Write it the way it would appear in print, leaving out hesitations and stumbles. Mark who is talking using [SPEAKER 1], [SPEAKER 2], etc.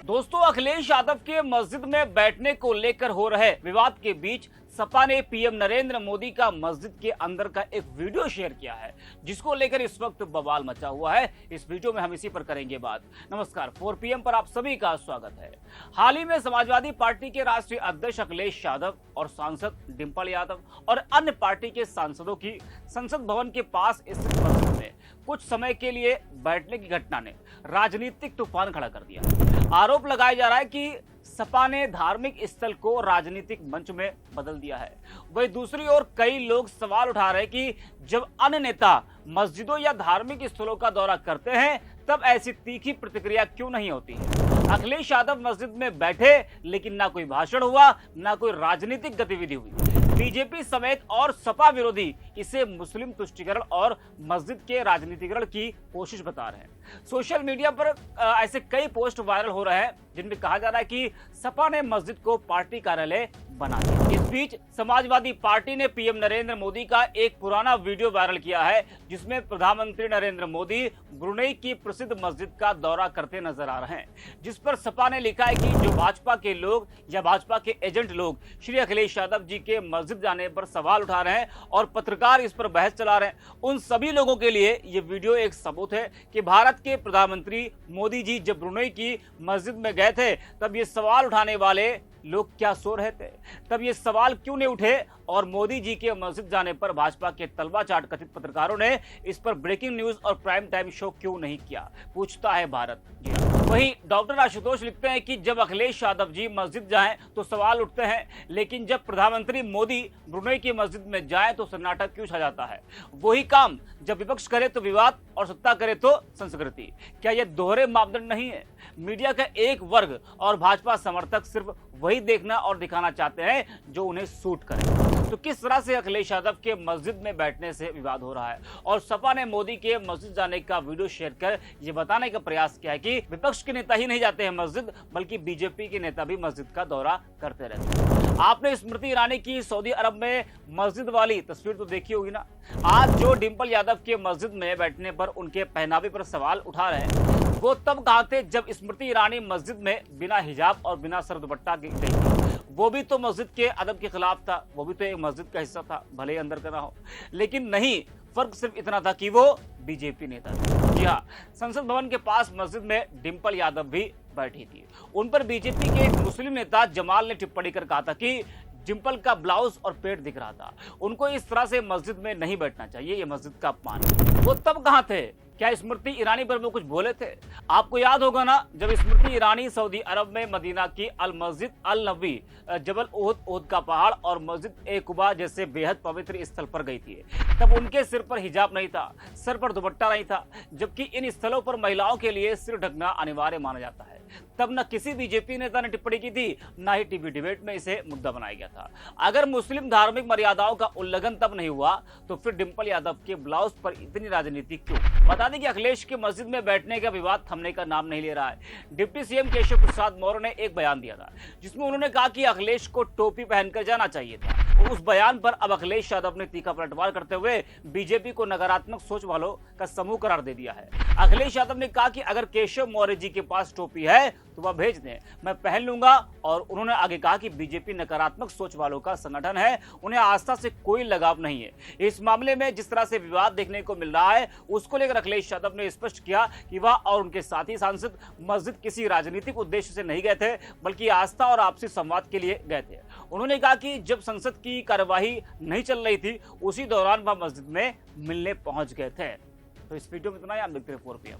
[SPEAKER 1] दोस्तों, अखिलेश यादव के मस्जिद में बैठने को लेकर हो रहे विवाद के बीच सपा ने पीएम नरेंद्र मोदी का मस्जिद के अंदर का एक वीडियो शेयर किया है, जिसको लेकर इस वक्त बवाल मचा हुआ है। इस वीडियो में हम इसी पर करेंगे बात। नमस्कार, 4PM पर आप सभी का स्वागत है। हाल ही में समाजवादी पार्टी के राष्ट्रीय अध्यक्ष अखिलेश यादव और सांसद डिंपल यादव और अन्य पार्टी के सांसदों की संसद भवन के पास स्थित मस्जिद में कुछ समय के लिए बैठने की घटना ने राजनीतिक तूफान खड़ा कर दिया। आरोप लगाया जा रहा है कि सपा ने धार्मिक स्थल को राजनीतिक मंच में बदल दिया है। वहीं दूसरी ओर कई लोग सवाल उठा रहे हैं कि जब अन्य नेता मस्जिदों या धार्मिक स्थलों का दौरा करते हैं तब ऐसी तीखी प्रतिक्रिया क्यों नहीं होती है। अखिलेश यादव मस्जिद में बैठे, लेकिन ना कोई भाषण हुआ, ना कोई राजनीतिक गतिविधि हुई। बीजेपी समेत और सपा विरोधी इसे मुस्लिम तुष्टीकरण और मस्जिद के राजनीतिकरण की कोशिश बता रहे हैं। सोशल मीडिया पर ऐसे कई पोस्ट वायरल हो रहे हैं जिनमें कहा जा रहा है कि सपा ने मस्जिद को पार्टी कार्यालय बना दिया। इस बीच समाजवादी पार्टी ने पीएम नरेंद्र मोदी का एक पुराना वीडियो वायरल किया है, जिसमें प्रधानमंत्री नरेंद्र मोदी ब्रुनेई की प्रसिद्ध मस्जिद का दौरा करते नजर आ रहे हैं, जिस पर सपा ने लिखा है कि जो भाजपा के लोग या भाजपा के एजेंट लोग श्री अखिलेश यादव जी के मस्जिद जाने पर सवाल उठा रहे हैं और पत्रकार इस पर बहस चला रहे हैं, उन सभी लोगों के लिए ये वीडियो एक सबूत है कि भारत के प्रधानमंत्री मोदी जी जब ब्रुनेई की मस्जिद में गए थे तब ये सवाल उठाने वाले लोग क्या सो रहे थे, तब ये सवाल क्यों नहीं उठे और मोदी जी के मस्जिद जाने पर भाजपा के तलवा चाट कथित पत्रकारों ने इस पर ब्रेकिंग न्यूज और प्राइम टाइम शो क्यों नहीं किया, पूछता है भारत। जी हाँ। वहीं डॉक्टर आशुतोष लिखते हैं कि जब अखिलेश यादव जी मस्जिद जाएं तो सवाल उठते हैं, लेकिन जब प्रधानमंत्री मोदी ब्रुनेई की मस्जिद में जाएं तो सन्नाटा क्यों छा जाता है। वही काम जब विपक्ष करे तो विवाद और सत्ता करे तो संस्कृति। क्या यह दोहरे मापदंड नहीं है? मीडिया का एक वर्ग और भाजपा समर्थक सिर्फ वही देखना और दिखाना चाहते हैं जो उन्हें सूट करे। तो किस तरह से अखिलेश यादव के मस्जिद में बैठने से विवाद हो रहा है और सपा ने मोदी के मस्जिद जाने का वीडियो शेयर कर ये बताने का प्रयास किया है कि विपक्ष के नेता ही नहीं जाते हैं मस्जिद, बल्कि बीजेपी के नेता भी मस्जिद का दौरा करते रहते हैं। आपने स्मृति ईरानी की सऊदी अरब में मस्जिद वाली तस्वीर तो देखी होगी ना। आज जो डिंपल यादव के मस्जिद में बैठने पर उनके पहनावे पर सवाल उठा रहे हैं, वो तब कहाँ थे जब स्मृति ईरानी मस्जिद में बिना हिजाब और बिना सर दुपट्टा गई थी। वो भी तो मस्जिद के अदब के खिलाफ था, वो भी तो एक मस्जिद का हिस्सा था, भले ही अंदर का ना हो। लेकिन नहीं, फर्क सिर्फ इतना था कि वो बीजेपी नेता थे। जी हाँ, संसद भवन के पास मस्जिद में डिंपल यादव भी बैठी थी। उन पर बीजेपी के एक मुस्लिम नेता जमाल ने टिप्पणी कर कहा था कि डिंपल का ब्लाउज और पेट दिख रहा था, उनको इस तरह से मस्जिद में नहीं बैठना चाहिए, ये मस्जिद का अपमान है। वो तब कहाँ थे? क्या स्मृति ईरानी पर वो कुछ बोले थे? आपको याद होगा ना, जब स्मृति ईरानी सऊदी अरब में मदीना की अल मस्जिद अल नबी, जबल ओहद का पहाड़ और मस्जिद ए कुबा जैसे बेहद पवित्र स्थल पर गई थी, तब उनके सिर पर हिजाब नहीं था, सर पर दुपट्टा नहीं था, जबकि इन स्थलों पर महिलाओं के लिए सिर ढकना अनिवार्य माना जाता है। तब न किसी बीजेपी नेता ने टिप्पणी की थी, न ही टीवी डिबेट में इसे मुद्दा बनाया गया था। अगर मुस्लिम धार्मिक मर्यादाओं का उल्लंघन तब नहीं हुआ तो फिर डिंपल यादव के ब्लाउज पर इतनी राजनीति क्यों? बता दें कि अखिलेश के मस्जिद में बैठने का विवाद थमने का नाम नहीं ले रहा है। डिप्टी सीएम केशव प्रसाद मौर्य ने एक बयान दिया था, जिसमें उन्होंने कहा कि अखिलेश को टोपी पहनकर जाना चाहिए था। उस बयान पर अब अखिलेश यादव ने तीखा पलटवार करते हुए बीजेपी को नकारात्मक सोच वालों का समूह करार दे दिया है। अखिलेश यादव ने कहा कि अगर केशव मौर्य जी के पास टोपी है तो वह भेज दें, मैं पहन लूंगा। और उन्होंने आगे कहा कि बीजेपी नकारात्मक सोच वालों का संगठन है, उन्हें आस्था से कोई लगाव नहीं है। इस मामले में जिस तरह से विवाद देखने को मिल रहा है, उसको लेकर अखिलेश यादव ने स्पष्ट किया कि वह और उनके साथी सांसद मस्जिद किसी राजनीतिक उद्देश्य से नहीं गए थे, बल्कि आस्था और आपसी संवाद के लिए गए थे। उन्होंने कहा कि जब संसद की कार्यवाही नहीं चल रही थी, उसी दौरान वह मस्जिद में मिलने पहुंच गए थे। तो इस वीडियो में इतना ही। आप देखते रहे 4PM।